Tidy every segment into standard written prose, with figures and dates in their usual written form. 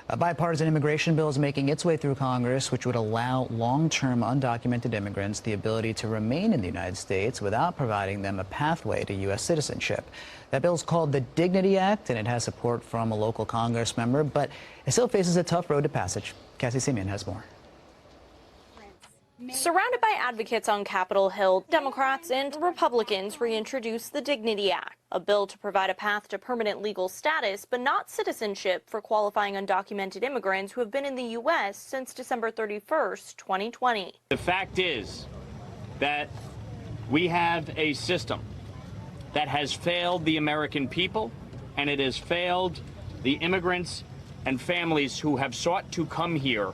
A bipartisan immigration bill is making its way through Congress, which would allow long-term undocumented immigrants the ability to remain in the United States without providing them a pathway to U.S. citizenship. That bill is called the Dignity Act, and it has support from a local Congress member, but it still faces a tough road to passage. Cassie Simeon has more. Surrounded by advocates on Capitol Hill, Democrats and Republicans reintroduced the Dignity Act, a bill to provide a path to permanent legal status but not citizenship for qualifying undocumented immigrants who have been in the U.S. since December 31st, 2020. The fact is that we have a system that has failed the American people, and it has failed the immigrants and families who have sought to come here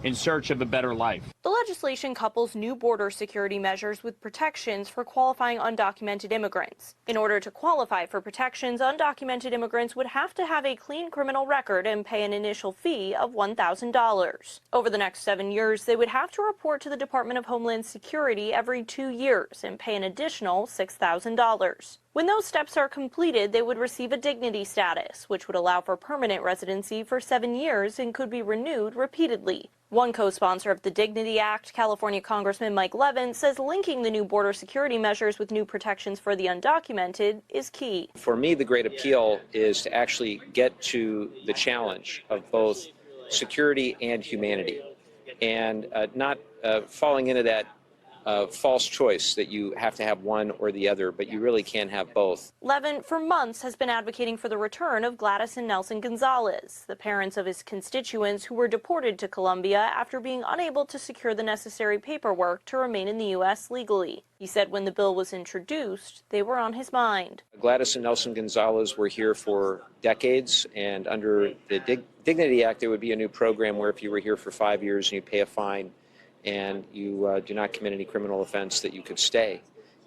in search of a better life. The legislation couples new border security measures with protections for qualifying undocumented immigrants. In order to qualify for protections, undocumented immigrants would have to have a clean criminal record and pay an initial fee of $1,000. Over the next 7 years, they would have to report to the Department of Homeland Security every 2 years and pay an additional $6,000. When those steps are completed, they would receive a dignity status, which would allow for permanent residency for 7 years and could be renewed repeatedly. One co-sponsor of the Dignity Act, California Congressman Mike Levin, says linking the new border security measures with new protections for the undocumented is key. For me, the great appeal is to actually get to the challenge of both security and humanity, and not falling into that false choice that you have to have one or the other, but you really can have both. Levin, for months, has been advocating for the return of Gladys and Nelson Gonzalez, the parents of his constituents who were deported to Colombia after being unable to secure the necessary paperwork to remain in the U.S. legally. He said when the bill was introduced, they were on his mind. Gladys and Nelson Gonzalez were here for decades, and under the Dignity Act, there would be a new program where if you were here for 5 years and you pay a fine, and you do not commit any criminal offense, that you could stay.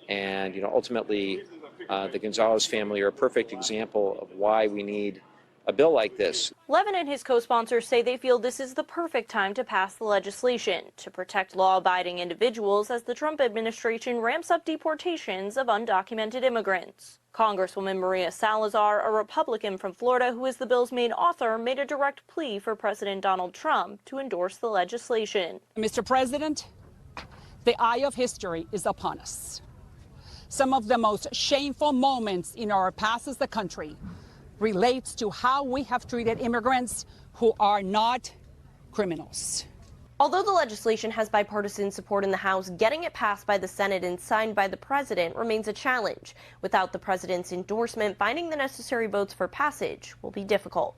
And ultimately, the Gonzalez family are a perfect example of why we need a bill like this. Levin and his co-sponsors say they feel this is the perfect time to pass the legislation to protect law-abiding individuals as the Trump administration ramps up deportations of undocumented immigrants. Congresswoman Maria Salazar, a Republican from Florida who is the bill's main author, made a direct plea for President Donald Trump to endorse the legislation. Mr. President, the eye of history is upon us. Some of the most shameful moments in our past as the country relates to how we have treated immigrants who are not criminals. Although the legislation has bipartisan support in the House, getting it passed by the Senate and signed by the president remains a challenge. Without the president's endorsement, finding the necessary votes for passage will be difficult.